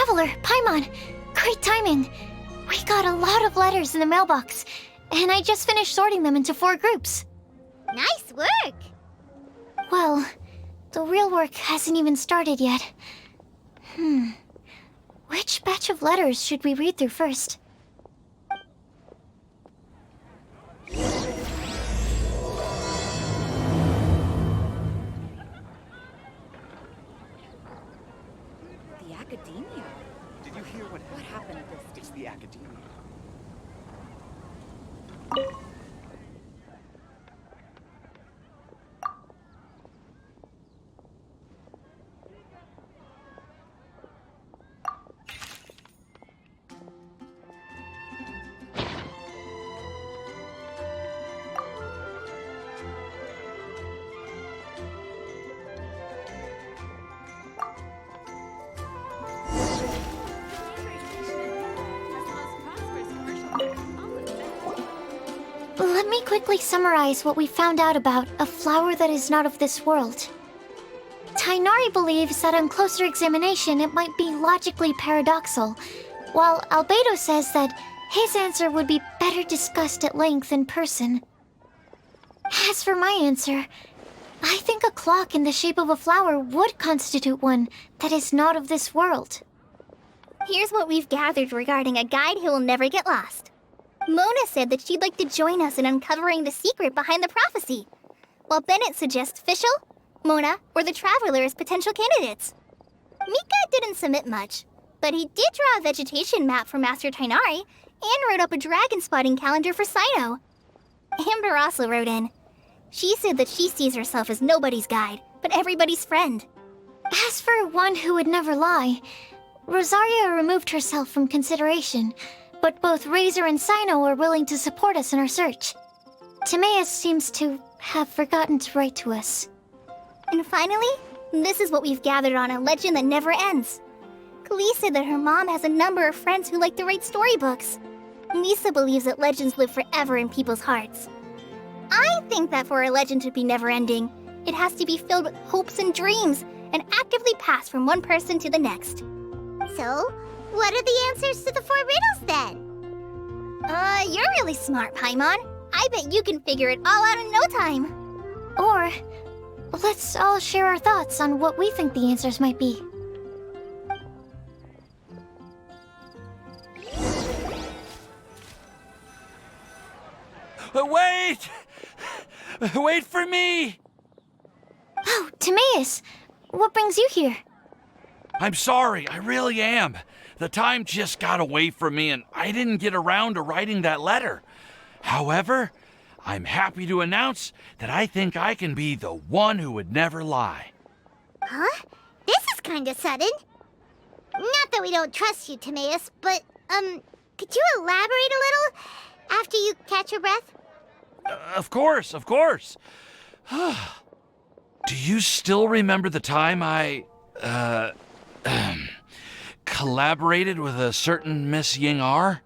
Traveler, Paimon, great timing. We got a lot of letters in the mailbox, and I just finished sorting them into 4 groups. Nice work! Well, the real work hasn't even started yet. Which batch of letters should we read through first? The Academia? Did you hear what happened at this? It's the Academia. Let me quickly summarize what we found out about a flower that is not of this world. Tainari believes that on closer examination it might be logically paradoxal, while Albedo says that his answer would be better discussed at length in person. As for my answer, I think a clock in the shape of a flower would constitute one that is not of this world. Here's what we've gathered regarding a guide who will never get lost. Mona said that she'd like to join us in uncovering the secret behind the prophecy, while Bennett suggests Fischl, Mona, or the Traveler as potential candidates. Mika didn't submit much, but he did draw a vegetation map for Master Tainari and wrote up a dragon spotting calendar for Sino. Amber also wrote in. She said that she sees herself as nobody's guide, but everybody's friend. As for one who would never lie, Rosaria removed herself from consideration, but both Razor and Sino are willing to support us in our search. Timaeus seems to have forgotten to write to us. And finally, this is what we've gathered on a legend that never ends. Klee said that her mom has a number of friends who like to write storybooks. Lisa believes that legends live forever in people's hearts. I think that for a legend to be never-ending, it has to be filled with hopes and dreams and actively passed from one person to the next. So, what are the answers to the 4 riddles then? You're really smart, Paimon. I bet you can figure it all out in no time. Or, let's all share our thoughts on what we think the answers might be. Wait! Wait for me! Oh, Timaeus! What brings you here? I'm sorry, I really am. The time just got away from me and I didn't get around to writing that letter. However, I'm happy to announce that I think I can be the one who would never lie. Huh? This is kinda sudden. Not that we don't trust you, Timaeus, but, could you elaborate a little after you catch your breath? Of course. Do you still remember the time I, collaborated with a certain Miss Ying-R?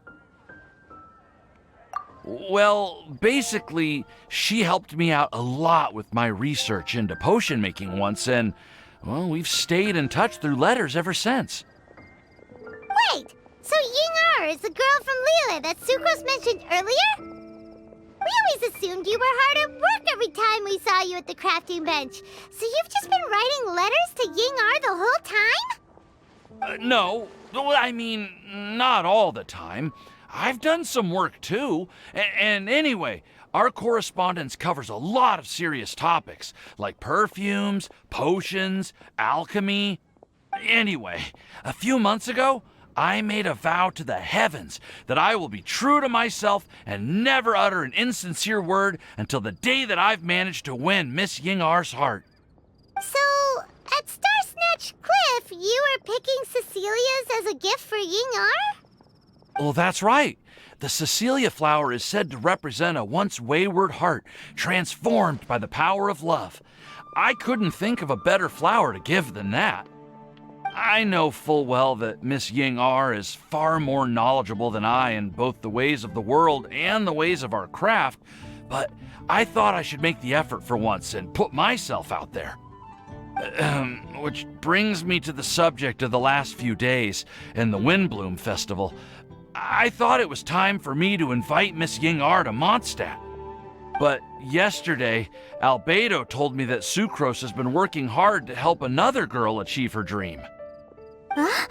Well, basically, she helped me out a lot with my research into potion making once, and, well, we've stayed in touch through letters ever since. Wait, so Ying-R is the girl from Liyue that Sucrose mentioned earlier? We always assumed you were hard at work every time we saw you at the crafting bench. So you've just been writing letters to Ying-R the whole time? No, I mean, not all the time. I've done some work too. And anyway, our correspondence covers a lot of serious topics, like perfumes, potions, alchemy. Anyway, a few months ago, I made a vow to the heavens that I will be true to myself and never utter an insincere word until the day that I've managed to win Miss Ying-R's heart. So, at Star Snatch Cliff, you were picking Cecilia's as a gift for Ying-R? Well, that's right. The Cecilia flower is said to represent a once wayward heart transformed by the power of love. I couldn't think of a better flower to give than that. I know full well that Miss Ying-R is far more knowledgeable than I in both the ways of the world and the ways of our craft, but I thought I should make the effort for once and put myself out there. Which brings me to the subject of the last few days and the Windblume Festival. I thought it was time for me to invite Miss Ying-ar to Mondstadt. But yesterday, Albedo told me that Sucrose has been working hard to help another girl achieve her dream. Huh?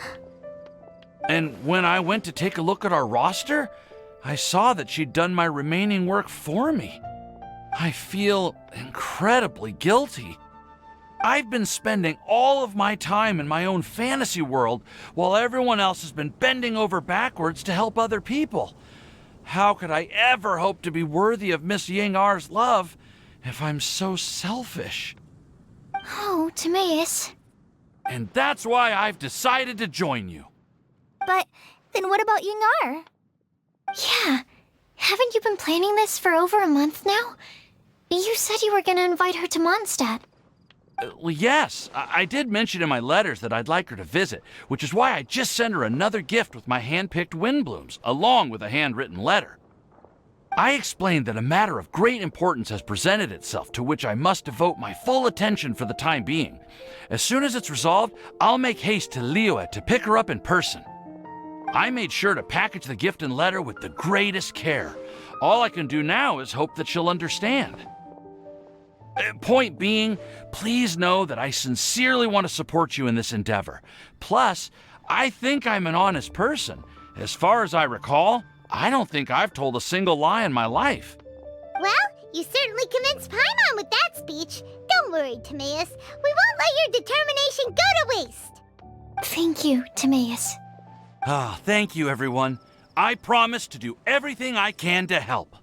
And when I went to take a look at our roster, I saw that she'd done my remaining work for me. I feel incredibly guilty. I've been spending all of my time in my own fantasy world while everyone else has been bending over backwards to help other people. How could I ever hope to be worthy of Miss Ying-ar's love if I'm so selfish? Oh, Timaeus. And that's why I've decided to join you. But then what about Ying-ar? Yeah. Haven't you been planning this for over a month now? You said you were gonna invite her to Mondstadt. Well, yes, I did mention in my letters that I'd like her to visit, which is why I just sent her another gift with my hand-picked Windblooms, along with a handwritten letter. I explained that a matter of great importance has presented itself to which I must devote my full attention for the time being. As soon as it's resolved, I'll make haste to Liyue to pick her up in person. I made sure to package the gift and letter with the greatest care. All I can do now is hope that she'll understand. Point being, please know that I sincerely want to support you in this endeavor. Plus, I think I'm an honest person. As far as I recall, I don't think I've told a single lie in my life. Well, you certainly convinced Paimon with that speech. Don't worry, Timaeus. We won't let your determination go to waste. Thank you, Timaeus. Thank you, everyone. I promise to do everything I can to help.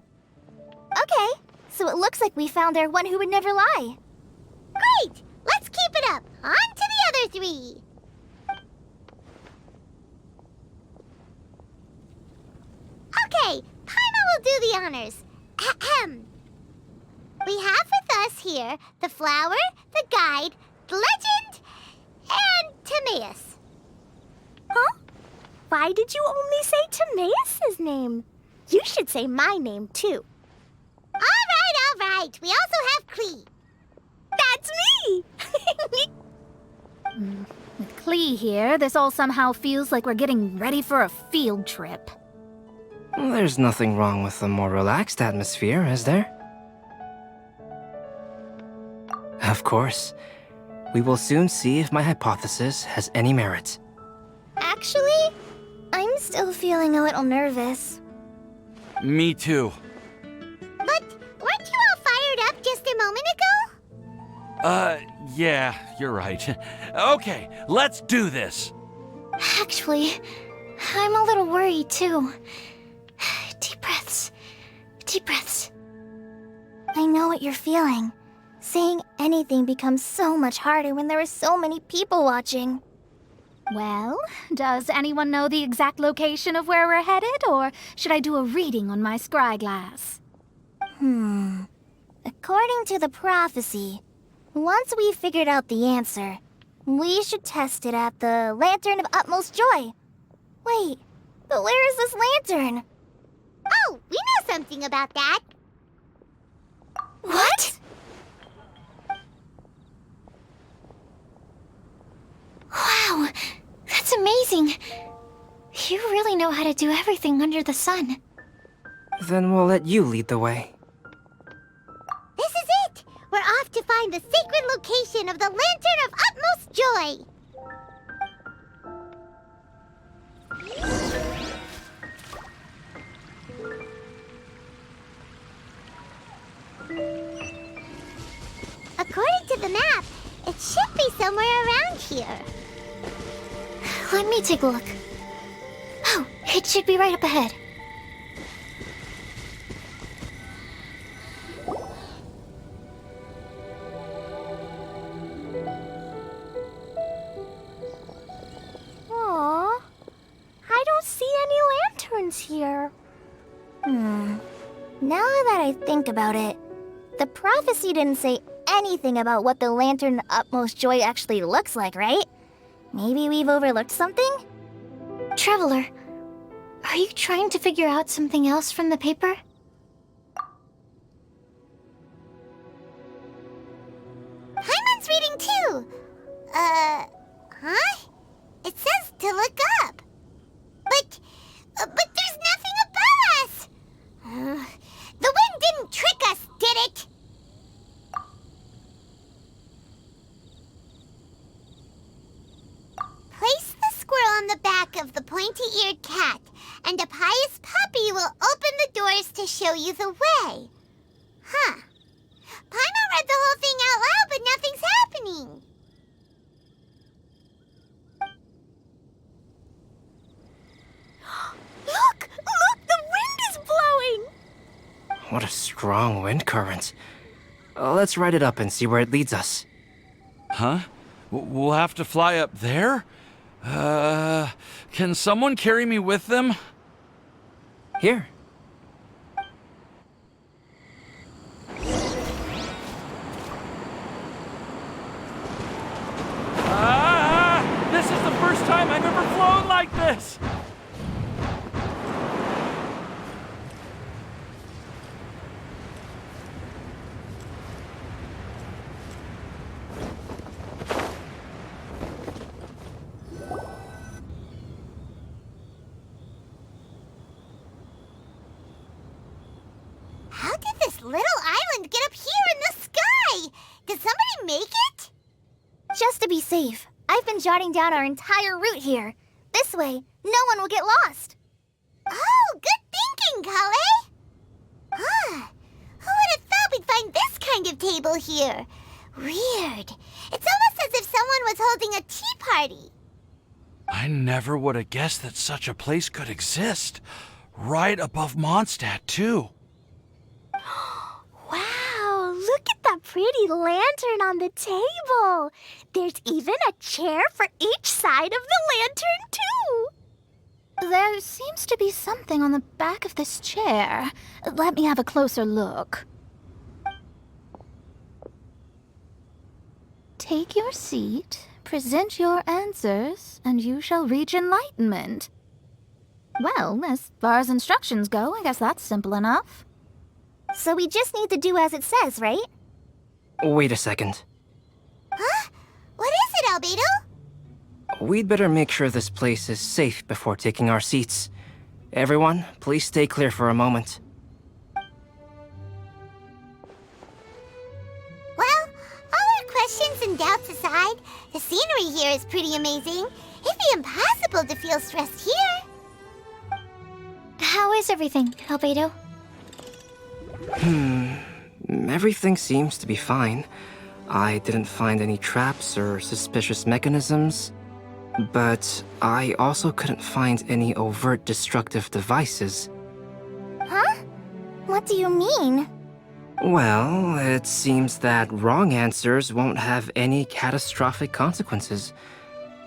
Okay, so it looks like we found our one who would never lie. Great! Let's keep it up. On to the other three. Okay, Paimon will do the honors. Ahem. We have with us here the flower, the guide, the legend, and Timaeus. Huh? Why did you only say Timaeus' name? You should say my name, too. All right. We also have Klee. That's me! With Klee here, this all somehow feels like we're getting ready for a field trip. There's nothing wrong with a more relaxed atmosphere, is there? Of course. We will soon see if my hypothesis has any merit. Actually, I'm still feeling a little nervous. Me too. But weren't you all fired up just a moment ago? Yeah, you're right. Okay, let's do this. Actually, I'm a little worried too. Deep breaths. Deep breaths. I know what you're feeling. Saying anything becomes so much harder when there are so many people watching. Well, does anyone know the exact location of where we're headed, or should I do a reading on my scry glass? According to the prophecy, once we figured out the answer, we should test it at the Lantern of Utmost Joy. Wait, but where is this lantern? Oh, we know something about that. What? Wow, that's amazing. You really know how to do everything under the sun. Then we'll let you lead the way. This is it! We're off to find the sacred location of the Lantern of Utmost Joy! According to the map, it should be somewhere around here. Let me take a look. Oh, it should be right up ahead. Aww, I don't see any lanterns here. Now that I think about it, the prophecy didn't say anything about what the Lantern of Utmost Joy actually looks like, right? Maybe we've overlooked something? Traveler, are you trying to figure out something else from the paper? Paimon's reading too! Huh? It says to look up. But there's nothing above us. The wind didn't trick us, did it? Place the squirrel on the back of the pointy-eared cat, and a pious puppy will open the doors to show you the way. Huh. Paimon read the whole thing out loud, but nothing's happening. Look! Look! The wind is blowing! What a strong wind current. Let's ride it up and see where it leads us. Huh? We'll have to fly up there? Can someone carry me with them? Here. This is the first time I've ever flown like this! How did this little island get up here in the sky? Did somebody make it? Just to be safe, I've been jotting down our entire route here. This way, no one will get lost. Oh, good thinking, Kale. Huh. Who would have thought we'd find this kind of table here? Weird. It's almost as if someone was holding a tea party. I never would have guessed that such a place could exist. Right above Mondstadt, too. Wow, look at that pretty lantern on the table. There's even a chair for each side of the lantern, too. There seems to be something on the back of this chair. Let me have a closer look. Take your seat, present your answers, and you shall reach enlightenment. Well, as far as instructions go, I guess that's simple enough. So we just need to do as it says, right? Wait a second. Huh? What is it, Albedo? We'd better make sure this place is safe before taking our seats. Everyone, please stay clear for a moment. Well, all our questions and doubts aside, the scenery here is pretty amazing. It'd be impossible to feel stressed here. How is everything, Albedo? Everything seems to be fine. I didn't find any traps or suspicious mechanisms, but I also couldn't find any overt destructive devices. Huh? What do you mean? Well, it seems that wrong answers won't have any catastrophic consequences.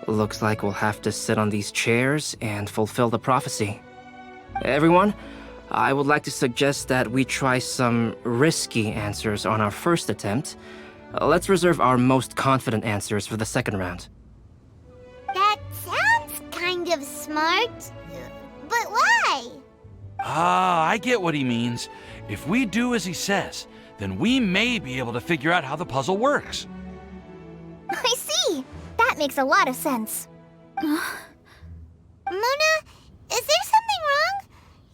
Looks like we'll have to sit on these chairs and fulfill the prophecy. Everyone, I would like to suggest that we try some risky answers on our first attempt. Let's reserve our most confident answers for the second round. That sounds kind of smart. But why? Ah, I get what he means. If we do as he says, then we may be able to figure out how the puzzle works. I see. That makes a lot of sense. Mona, is there something wrong?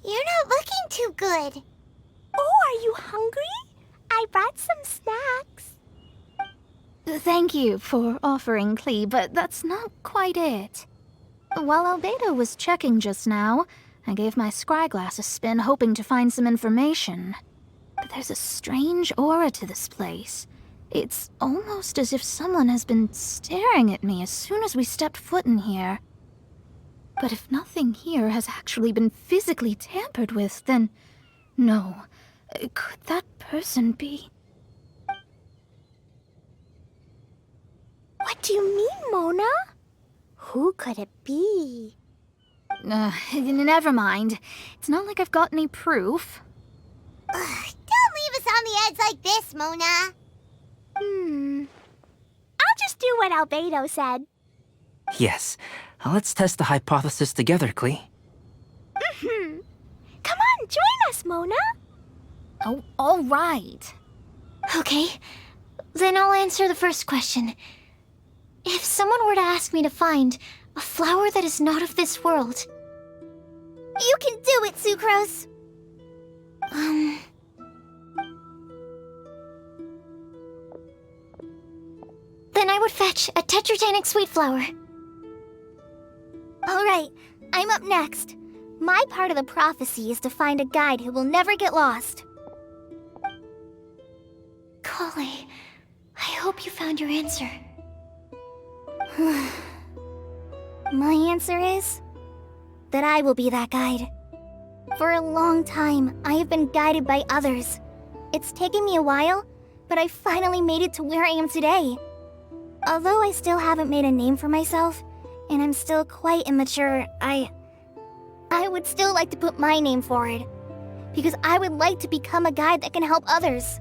You're not looking too good. Oh, are you hungry? I brought some snacks. Thank you for offering, Klee, but that's not quite it. While Albedo was checking just now, I gave my scryglass a spin hoping to find some information. But there's a strange aura to this place. It's almost as if someone has been staring at me as soon as we stepped foot in here. But if nothing here has actually been physically tampered with, then no. Could that person be? What do you mean, Mona? Who could it be? Never mind. It's not like I've got any proof. Don't leave us on the edge like this, Mona. I'll just do what Albedo said. Yes, let's test the hypothesis together, Klee. Come on, join us, Mona. Oh, all right. Okay, then I'll answer the first question. If someone were to ask me to find a flower that is not of this world, You can do it, Sucrose! then I would fetch a tetratanic sweet flower. Alright, I'm up next. My part of the prophecy is to find a guide who will never get lost. Kale, I hope you found your answer. My answer is that I will be that guide. For a long time, I have been guided by others. It's taken me a while, but I finally made it to where I am today. Although I still haven't made a name for myself, and I'm still quite immature, I would still like to put my name forward. Because I would like to become a guide that can help others.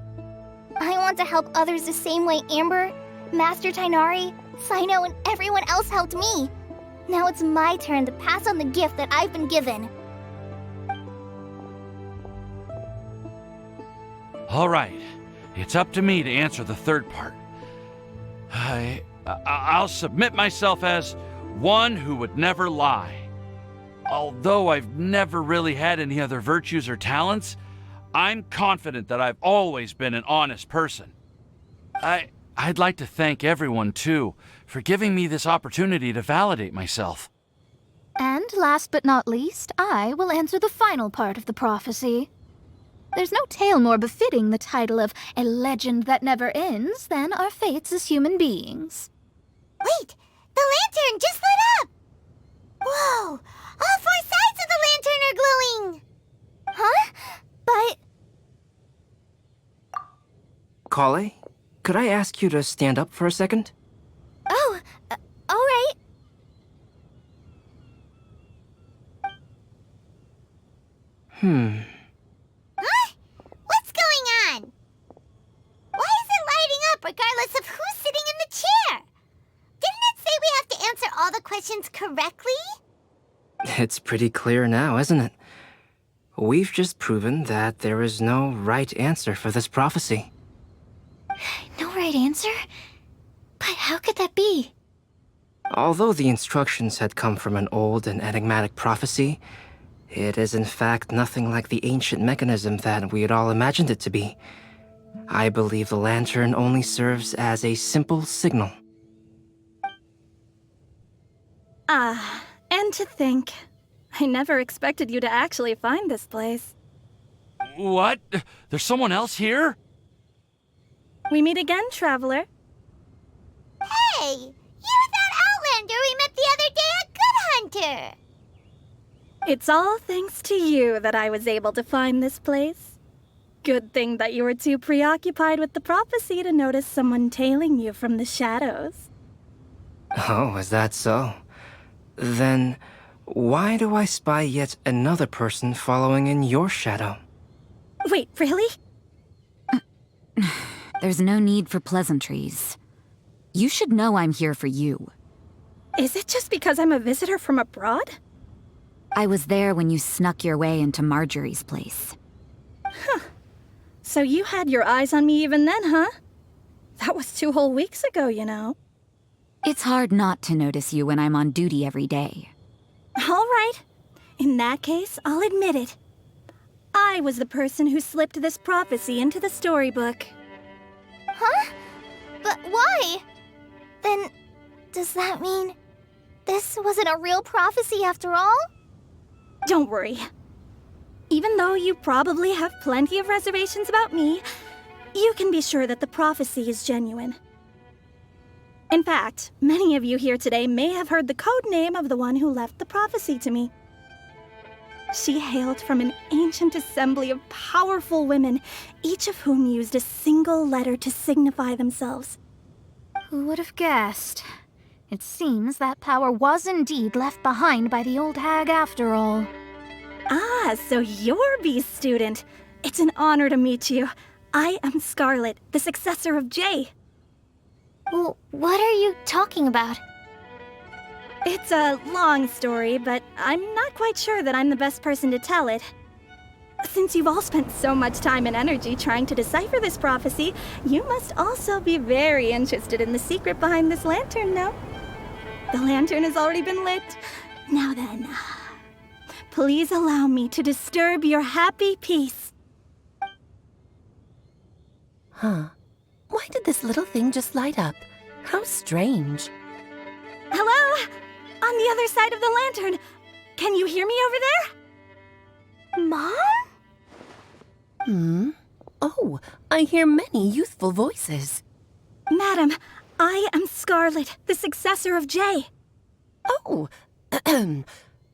I want to help others the same way Amber, Master Tainari, Sino, and everyone else helped me. Now it's my turn to pass on the gift that I've been given. All right, it's up to me to answer the third part. I'll submit myself as one who would never lie. Although I've never really had any other virtues or talents, I'm confident that I've always been an honest person. I'd like to thank everyone, too, for giving me this opportunity to validate myself. And last but not least, I will answer the final part of the prophecy. There's no tale more befitting the title of a legend that never ends than our fates as human beings. Wait! The lantern just lit up! Whoa! All four sides of the lantern are glowing! Huh? But... Kale, could I ask you to stand up for a second? Oh, alright. Huh? What's going on? Why is it lighting up regardless of who's sitting in the chair? Didn't it say we have to answer all the questions correctly? It's pretty clear now, isn't it? We've just proven that there is no right answer for this prophecy. No right answer? But how could that be? Although the instructions had come from an old and enigmatic prophecy, it is in fact nothing like the ancient mechanism that we had all imagined it to be. I believe the lantern only serves as a simple signal. And to think, I never expected you to actually find this place. What? There's someone else here? We meet again, traveler. Hey! You're that Outlander we met the other day at Good Hunter! It's all thanks to you that I was able to find this place. Good thing that you were too preoccupied with the prophecy to notice someone tailing you from the shadows. Oh, is that so? Then, why do I spy yet another person following in your shadow? Wait, really? There's no need for pleasantries. You should know I'm here for you. Is it just because I'm a visitor from abroad? I was there when you snuck your way into Marjorie's place. So you had your eyes on me even then, huh? That was 2 whole weeks ago, you know. It's hard not to notice you when I'm on duty every day. All right. In that case, I'll admit it. I was the person who slipped this prophecy into the storybook. Huh? But why? Then, does that mean this wasn't a real prophecy after all? Don't worry. Even though you probably have plenty of reservations about me, you can be sure that the prophecy is genuine. In fact, many of you here today may have heard the code name of the one who left the prophecy to me. She hailed from an ancient assembly of powerful women, each of whom used a single letter to signify themselves. Who would have guessed? It seems that power was indeed left behind by the old hag after all. Ah, so you're B's student. It's an honor to meet you. I am Scarlet, the successor of Jay. Well, what are you talking about? It's a long story, but I'm not quite sure that I'm the best person to tell it. Since you've all spent so much time and energy trying to decipher this prophecy, you must also be very interested in the secret behind this lantern, no? The lantern has already been lit. Now then, please allow me to disturb your happy peace. Huh. Why did this little thing just light up? How strange. Hello? On the other side of the lantern. Can you hear me over there? Mom? Oh, I hear many youthful voices. Madam, I am Scarlet, the successor of Jay. Oh,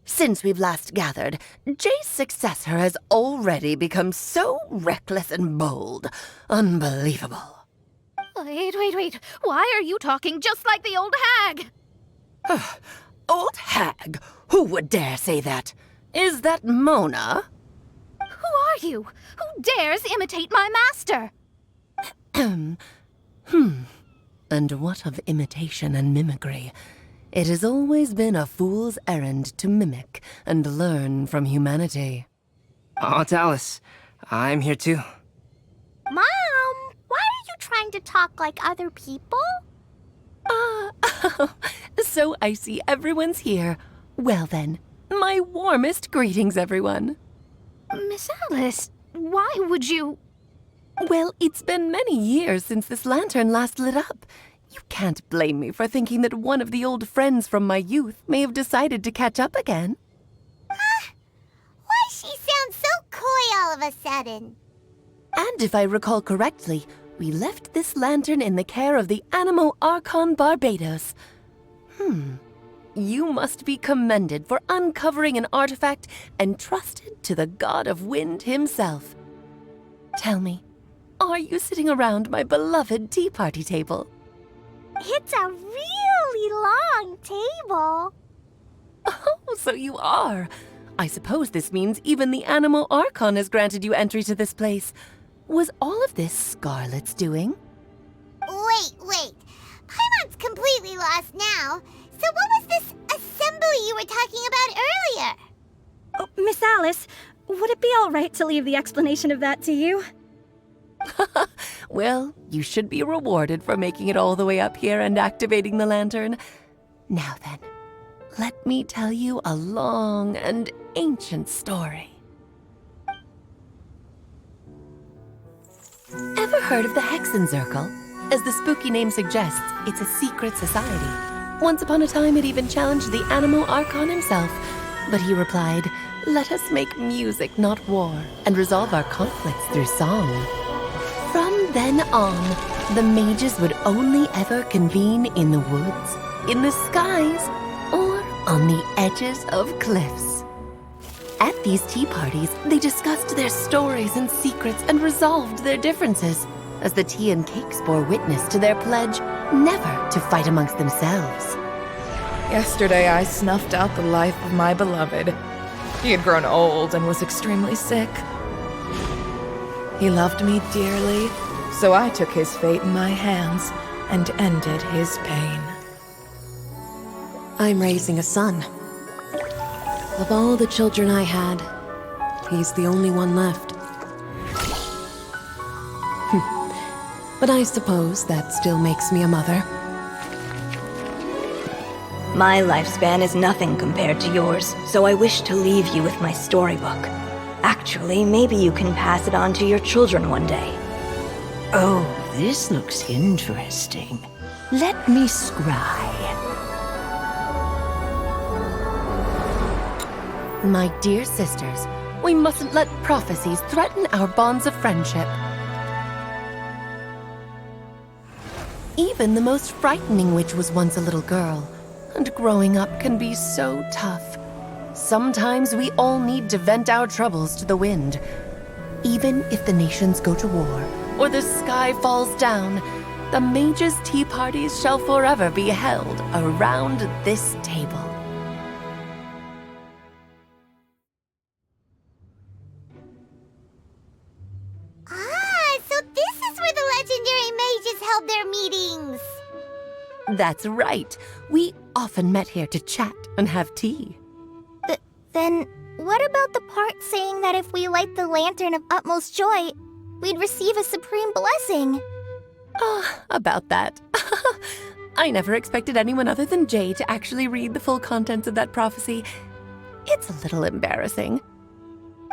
since we've last gathered, Jay's successor has already become so reckless and bold. Unbelievable. Wait. Why are you talking just like the old hag? Old hag? Who would dare say that? Is that Mona? Who are you? Who dares imitate my master? And what of imitation and mimicry? It has always been a fool's errand to mimic and learn from humanity. Aunt Alice, I'm here too. Mom, why are you trying to talk like other people? So I see everyone's here. Well then, my warmest greetings, everyone. Miss Alice, why would you... Well, it's been many years since this lantern last lit up. You can't blame me for thinking that one of the old friends from my youth may have decided to catch up again. Why she sounds so coy all of a sudden? And if I recall correctly, we left this lantern in the care of the Animo Archon Barbados. You must be commended for uncovering an artifact entrusted to the god of wind himself. Tell me, are you sitting around my beloved tea party table? It's a really long table. Oh, so you are. I suppose this means even the Animo Archon has granted you entry to this place. Was all of this Scarlet's doing? Wait. Paimon's completely lost now. So what was this assembly you were talking about earlier? Oh, Miss Alice, would it be all right to leave the explanation of that to you? Well, you should be rewarded for making it all the way up here and activating the lantern. Now then, let me tell you a long and ancient story. Ever heard of the Hexenzirkel? As the spooky name suggests, it's a secret society. Once upon a time, it even challenged the Animo Archon himself. But he replied, "Let us make music, not war, and resolve our conflicts through song." From then on, the mages would only ever convene in the woods, in the skies, or on the edges of cliffs. At these tea parties, they discussed their stories and secrets and resolved their differences, as the tea and cakes bore witness to their pledge never to fight amongst themselves. Yesterday I snuffed out the life of my beloved. He had grown old and was extremely sick. He loved me dearly, so I took his fate in my hands and ended his pain. I'm raising a son. Of all the children I had, he's the only one left. But I suppose that still makes me a mother. My lifespan is nothing compared to yours, so I wish to leave you with my storybook. Actually, maybe you can pass it on to your children one day. Oh, this looks interesting. Let me scry. My dear sisters, we mustn't let prophecies threaten our bonds of friendship. Even the most frightening witch was once a little girl, and growing up can be so tough. Sometimes we all need to vent our troubles to the wind. Even if the nations go to war, or the sky falls down, the mages' tea parties shall forever be held around this table. So this is where the legendary mages held their meetings. That's right. We often met here to chat and have tea. Then What about the part saying that if we light the lantern of utmost joy, we'd receive a supreme blessing? About that. I never expected anyone other than Jay to actually read the full contents of that prophecy. It's a little embarrassing.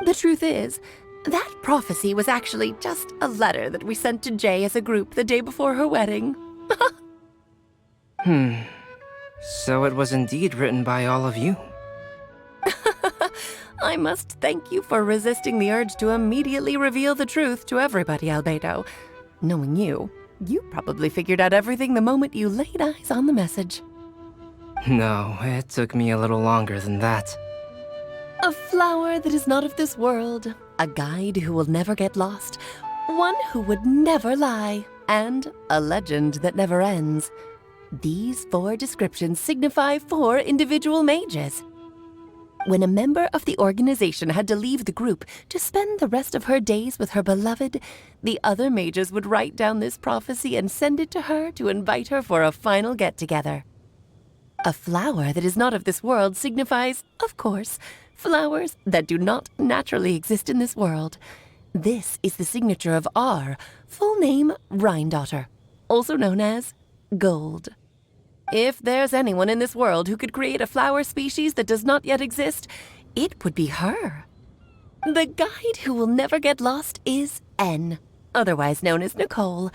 The truth is, that prophecy was actually just a letter that we sent to Jay as a group the day before her wedding. So it was indeed written by all of you. I must thank you for resisting the urge to immediately reveal the truth to everybody, Albedo. Knowing you probably figured out everything the moment you laid eyes on the message. No, it took me a little longer than that. A flower that is not of this world, a guide who will never get lost, one who would never lie, and a legend that never ends. These 4 descriptions signify 4 individual mages. When a member of the organization had to leave the group to spend the rest of her days with her beloved, the other mages would write down this prophecy and send it to her to invite her for a final get-together. A flower that is not of this world signifies, of course, flowers that do not naturally exist in this world. This is the signature of our full name, Rhine-daughter, also known as Gold. If there's anyone in this world who could create a flower species that does not yet exist, it would be her. The guide who will never get lost is N, otherwise known as Nicole.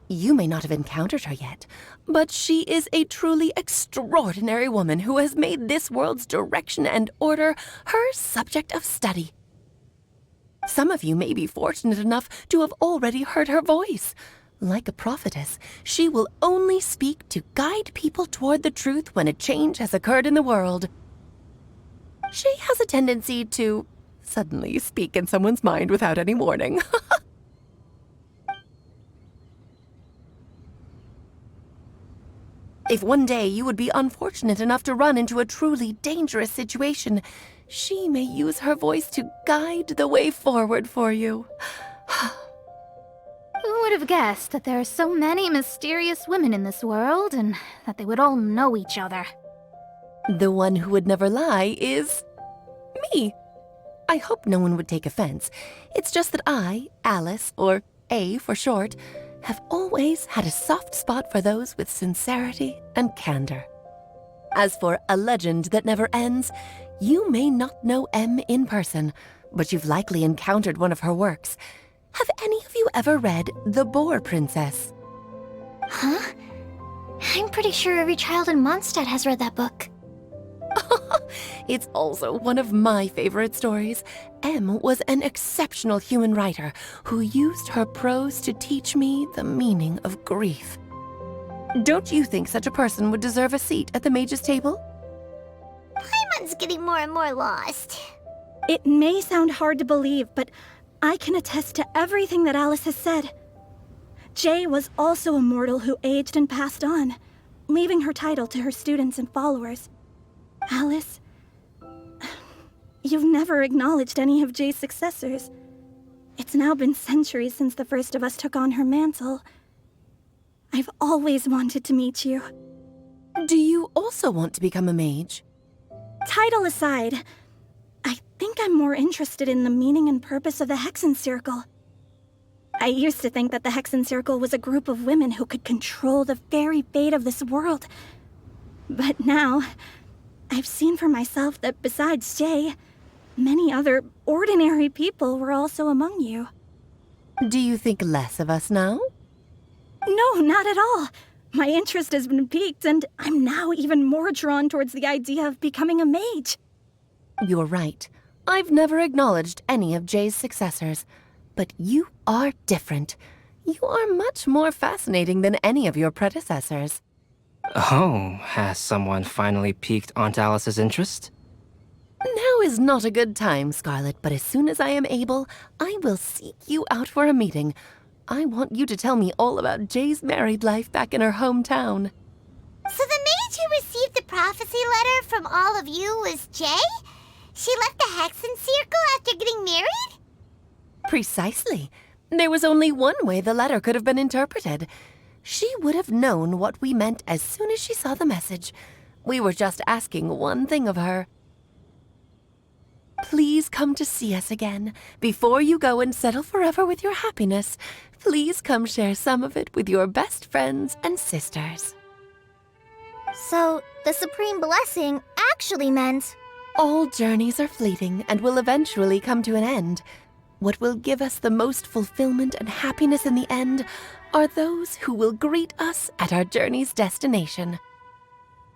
You may not have encountered her yet, but she is a truly extraordinary woman who has made this world's direction and order her subject of study. Some of you may be fortunate enough to have already heard her voice. Like a prophetess, she will only speak to guide people toward the truth when a change has occurred in the world. She has a tendency to suddenly speak in someone's mind without any warning. If one day you would be unfortunate enough to run into a truly dangerous situation, she may use her voice to guide the way forward for you. Who would have guessed that there are so many mysterious women in this world and that they would all know each other? The one who would never lie is me. I hope no one would take offense. It's just that I, Alice, or A for short, have always had a soft spot for those with sincerity and candor. As for a legend that never ends, you may not know M in person, but you've likely encountered one of her works. Have any of you ever read The Boar Princess? Huh? I'm pretty sure every child in Mondstadt has read that book. It's also one of my favorite stories. M was an exceptional human writer who used her prose to teach me the meaning of grief. Don't you think such a person would deserve a seat at the mage's table? Paimon's getting more and more lost. It may sound hard to believe, but I can attest to everything that Alice has said. Jay was also a mortal who aged and passed on, leaving her title to her students and followers. Alice, you've never acknowledged any of Jay's successors. It's now been centuries since the first of us took on her mantle. I've always wanted to meet you. Do you also want to become a mage? Title aside, I think I'm more interested in the meaning and purpose of the Hexen Circle. I used to think that the Hexen Circle was a group of women who could control the very fate of this world. But now, I've seen for myself that besides Jay, many other ordinary people were also among you. Do you think less of us now? No, not at all. My interest has been piqued, and I'm now even more drawn towards the idea of becoming a mage. You're right. I've never acknowledged any of Jay's successors. But you are different. You are much more fascinating than any of your predecessors. Oh, has someone finally piqued Aunt Alice's interest? Now is not a good time, Scarlet, but as soon as I am able, I will seek you out for a meeting. I want you to tell me all about Jay's married life back in her hometown. So the mage who received the prophecy letter from all of you was Jay? She left the Hexen Circle after getting married? Precisely. There was only one way the letter could have been interpreted. She would have known what we meant as soon as she saw the message. We were just asking one thing of her. Please come to see us again. Before you go and settle forever with your happiness, please come share some of it with your best friends and sisters. So, the Supreme Blessing actually meant... All journeys are fleeting and will eventually come to an end. What will give us the most fulfillment and happiness in the end are those who will greet us at our journey's destination.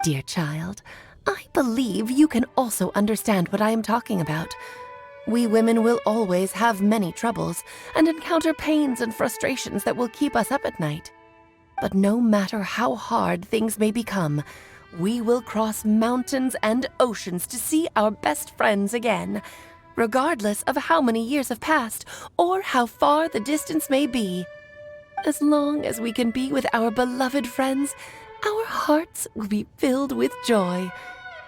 Dear child, I believe you can also understand what I am talking about. We women will always have many troubles and encounter pains and frustrations that will keep us up at night. But no matter how hard things may become, we will cross mountains and oceans to see our best friends again, regardless of how many years have passed or how far the distance may be. As long as we can be with our beloved friends, our hearts will be filled with joy.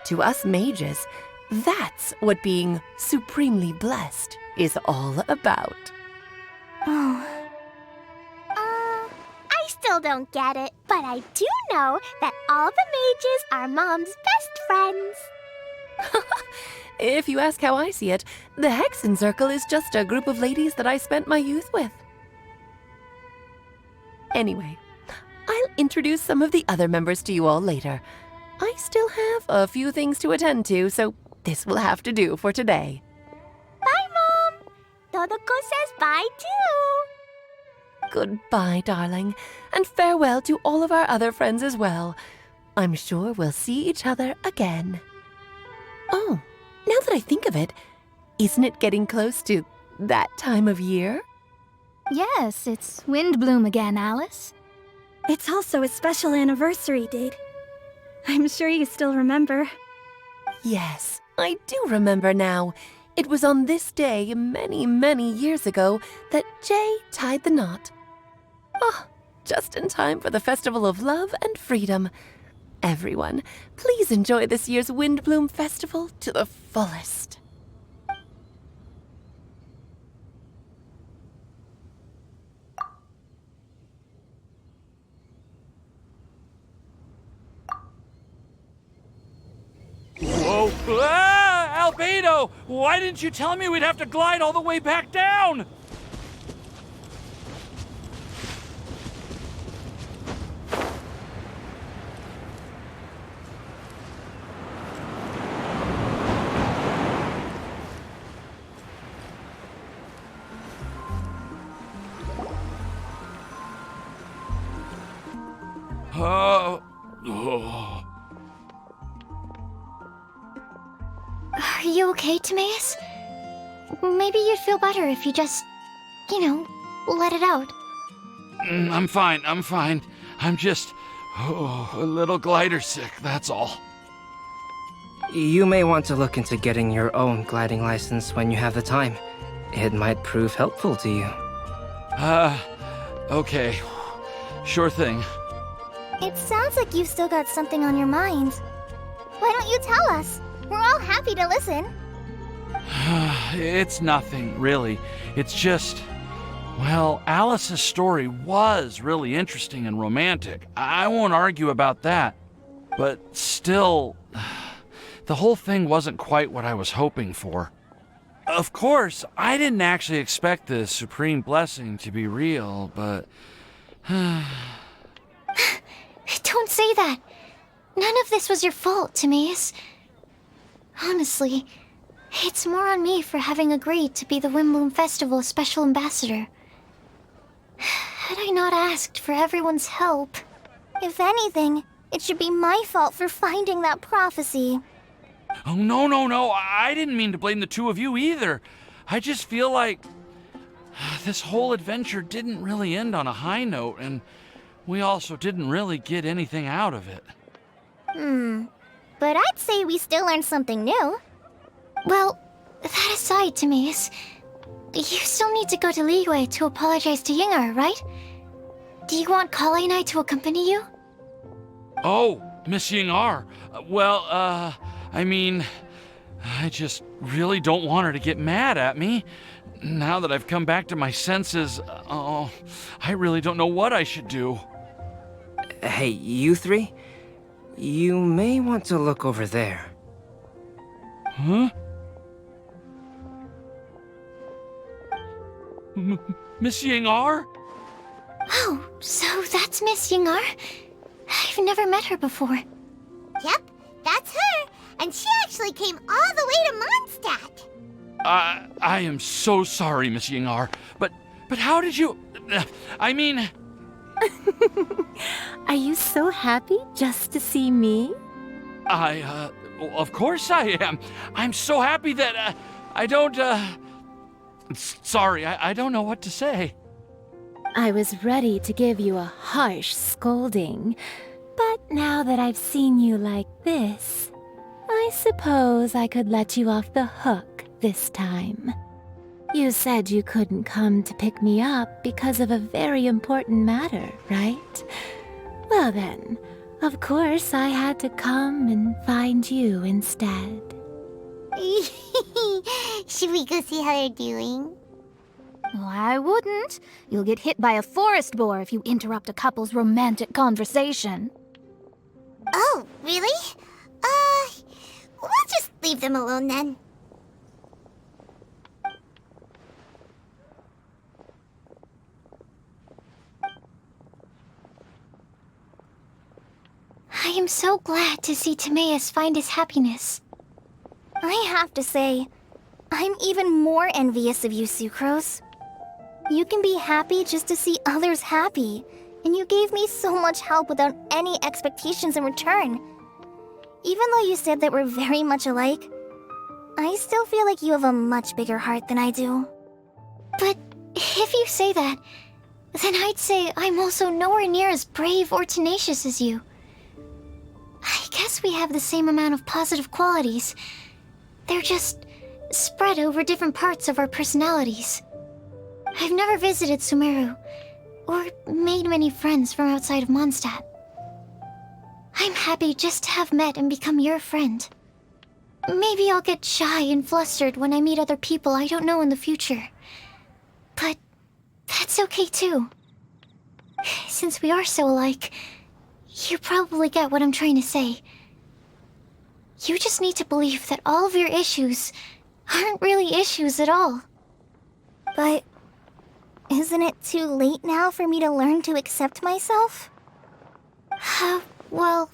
To us mages, that's what being supremely blessed is all about. Oh. I still don't get it, but I do know that all the mages are Mom's best friends. If you ask how I see it, the Hexen Circle is just a group of ladies that I spent my youth with. Anyway, I'll introduce some of the other members to you all later. I still have a few things to attend to, so this will have to do for today. Bye, Mom. Todoko says bye, too. Goodbye, darling, and farewell to all of our other friends as well. I'm sure we'll see each other again. Oh, now that I think of it, isn't it getting close to that time of year? Yes, it's Windblume again, Alice. It's also a special anniversary date. I'm sure you still remember. Yes, I do remember now. It was on this day many, many years ago that Jay tied the knot. Oh, just in time for the Festival of Love and Freedom. Everyone, please enjoy this year's Windblume Festival to the fullest. Whoa! Ah, Albedo! Why didn't you tell me we'd have to glide all the way back down? Oh. Are you okay, Timaeus? Maybe you'd feel better if you just, let it out. I'm fine. I'm just a little glider sick, that's all. You may want to look into getting your own gliding license when you have the time. It might prove helpful to you. Okay. Sure thing. It sounds like you've still got something on your mind. Why don't you tell us? We're all happy to listen. It's nothing, really. It's just... Well, Alice's story was really interesting and romantic. I won't argue about that. But still, the whole thing wasn't quite what I was hoping for. Of course, I didn't actually expect the Supreme Blessing to be real, but... Don't say that. None of this was your fault, Timaeus. Honestly, it's more on me for having agreed to be the Windblume Festival Special Ambassador. Had I not asked for everyone's help... If anything, it should be my fault for finding that prophecy. Oh, no. I didn't mean to blame the two of you either. I just feel like this whole adventure didn't really end on a high note, and we also didn't really get anything out of it. But I'd say we still learned something new. Well, that aside, Timaeus, you still need to go to Liyue to apologize to Yingar, right? Do you want Kale and I to accompany you? Oh, Miss Yingar. Well, I mean, I just really don't want her to get mad at me. Now that I've come back to my senses, I really don't know what I should do. Hey, you three? You may want to look over there. Huh? Miss Ying-ar? Oh, so that's Miss Ying-ar? I've never met her before. Yep, that's her. And she actually came all the way to Mondstadt. I am so sorry, Miss Ying-ar, but how did you... I mean... Are you so happy just to see me? Of course I am. I'm so happy that, I don't, Sorry, I don't know what to say. I was ready to give you a harsh scolding, but now that I've seen you like this, I suppose I could let you off the hook this time. You said you couldn't come to pick me up because of a very important matter, right? Well then, of course I had to come and find you instead. Should we go see how they're doing? Well, I wouldn't. You'll get hit by a forest boar if you interrupt a couple's romantic conversation. Oh, really? We'll just leave them alone then. I am so glad to see Timaeus find his happiness. I have to say, I'm even more envious of you, Sucrose. You can be happy just to see others happy, and you gave me so much help without any expectations in return. Even though you said that we're very much alike, I still feel like you have a much bigger heart than I do. But if you say that, then I'd say I'm also nowhere near as brave or tenacious as you. I guess we have the same amount of positive qualities. They're just spread over different parts of our personalities. I've never visited Sumeru, or made many friends from outside of Mondstadt. I'm happy just to have met and become your friend. Maybe I'll get shy and flustered when I meet other people I don't know in the future. But that's okay too. Since we are so alike, you probably get what I'm trying to say. You just need to believe that all of your issues aren't really issues at all. But isn't it too late now for me to learn to accept myself? Well...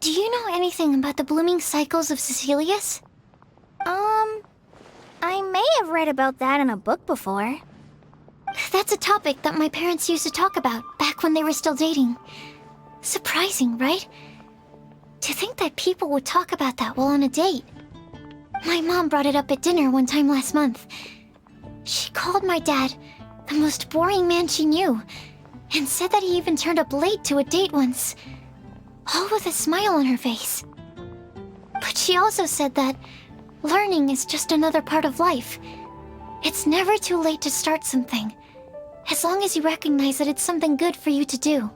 Do you know anything about the blooming cycles of Cecilius? I may have read about that in a book before. That's a topic that my parents used to talk about back when they were still dating. Surprising, right? To think that people would talk about that while on a date. My mom brought it up at dinner one time last month. She called my dad the most boring man she knew, and said that he even turned up late to a date once, all with a smile on her face. But she also said that learning is just another part of life. It's never too late to start something, as long as you recognize that it's something good for you to do.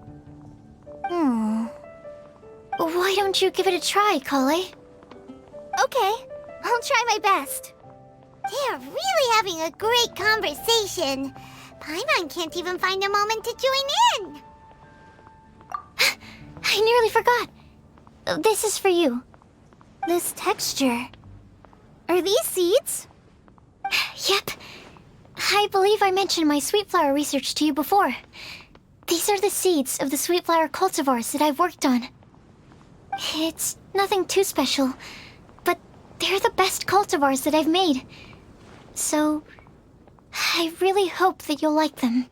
Why don't you give it a try, Kale? Okay, I'll try my best. They're really having a great conversation. Paimon can't even find a moment to join in. I nearly forgot. This is for you. This texture. Are these seeds? Yep. I believe I mentioned my sweet flower research to you before. These are the seeds of the sweet flower cultivars that I've worked on. It's nothing too special, but they're the best cultivars that I've made. So, I really hope that you'll like them.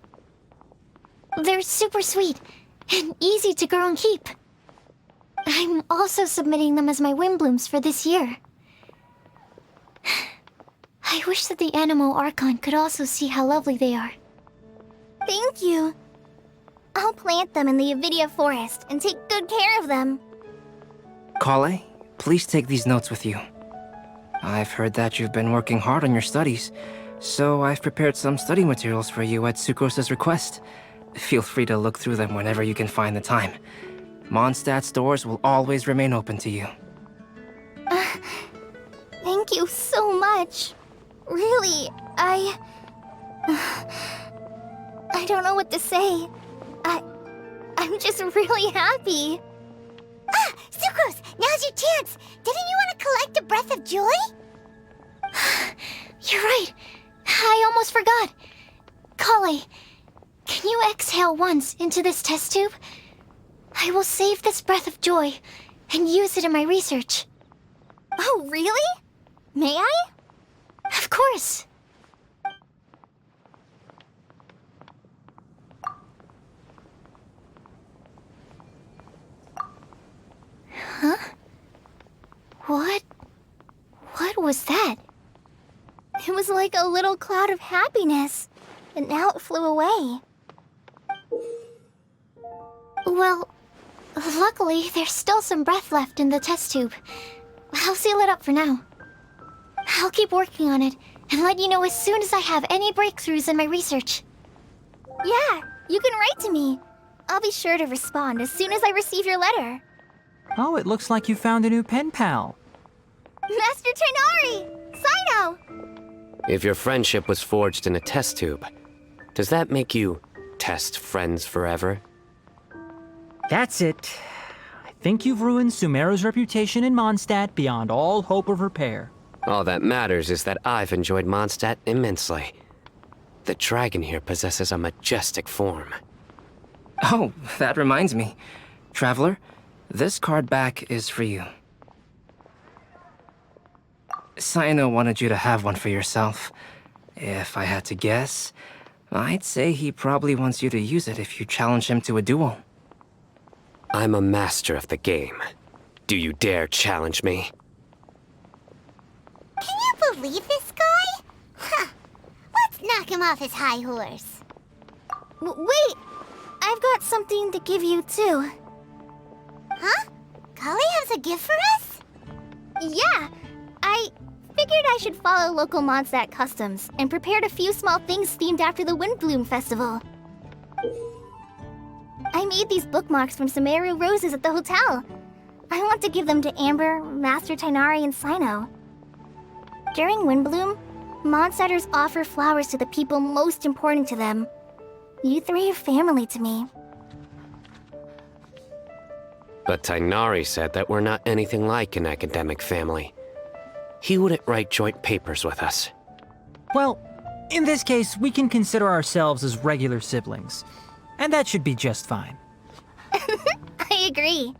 They're super sweet and easy to grow and keep. I'm also submitting them as my Windblooms for this year. I wish that the Animo Archon could also see how lovely they are. Thank you. I'll plant them in the Avidia forest and take good care of them. Kale, please take these notes with you. I've heard that you've been working hard on your studies, so I've prepared some study materials for you at Sucrose's request. Feel free to look through them whenever you can find the time. Mondstadt's doors will always remain open to you. Thank you so much. Really, I don't know what to say. I'm just really happy. Ah, Sucrose, now's your chance. Didn't you want to collect a breath of joy? You're right. I almost forgot. Kale, can you exhale once into this test tube? I will save this breath of joy and use it in my research. Oh, really? May I? Of course. Huh? What was that? It was like a little cloud of happiness, and now it flew away. Well, luckily, there's still some breath left in the test tube. I'll seal it up for now. I'll keep working on it and let you know as soon as I have any breakthroughs in my research. Yeah, you can write to me. I'll be sure to respond as soon as I receive your letter. Oh, it looks like you found a new pen pal. Master Tainari! Sino! If your friendship was forged in a test tube, does that make you test friends forever? That's it. I think you've ruined Sumeru's reputation in Mondstadt beyond all hope of repair. All that matters is that I've enjoyed Mondstadt immensely. The dragon here possesses a majestic form. Oh, that reminds me. Traveler, this card back is for you. Sino wanted you to have one for yourself. If I had to guess, I'd say he probably wants you to use it if you challenge him to a duel. I'm a master of the game. Do you dare challenge me? Can you believe this guy? Huh. Let's knock him off his high horse. Wait! I've got something to give you, too. Huh? Kale has a gift for us? Yeah! I figured I should follow local Mondstadt customs and prepared a few small things themed after the Windblume Festival. I made these bookmarks from Sumeru roses at the hotel. I want to give them to Amber, Master Tainari, and Sino. During Windblume, Mondstadters offer flowers to the people most important to them. You three are family to me. But Tainari said that we're not anything like an academic family. He wouldn't write joint papers with us. Well, in this case, we can consider ourselves as regular siblings. And that should be just fine. I agree.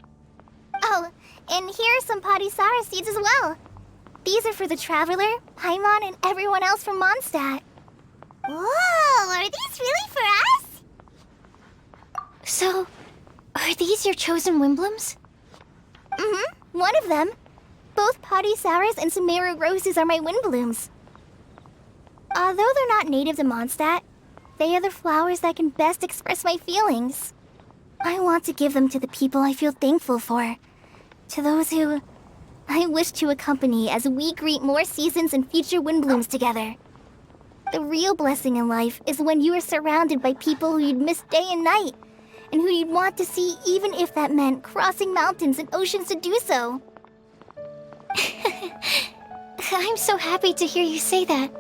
Oh, and here are some Padisara seeds as well. These are for the Traveler, Paimon, and everyone else from Mondstadt. Whoa, are these really for us? So, are these your chosen Windblooms? Mm-hmm, one of them. Both Padisaras and Sumeru roses are my Windblooms. Although they're not native to Mondstadt, they are the flowers that can best express my feelings. I want to give them to the people I feel thankful for. To those who I wish to accompany as we greet more seasons and future Windblooms together. The real blessing in life is when you are surrounded by people who you'd miss day and night, and who you'd want to see even if that meant crossing mountains and oceans to do so. I'm so happy to hear you say that.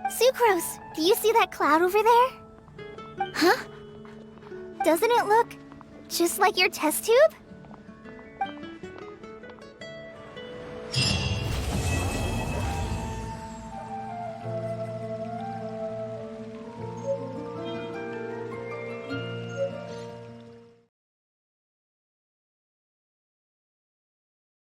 Sucrose, do you see that cloud over there? Huh? Doesn't it look just like your test tube?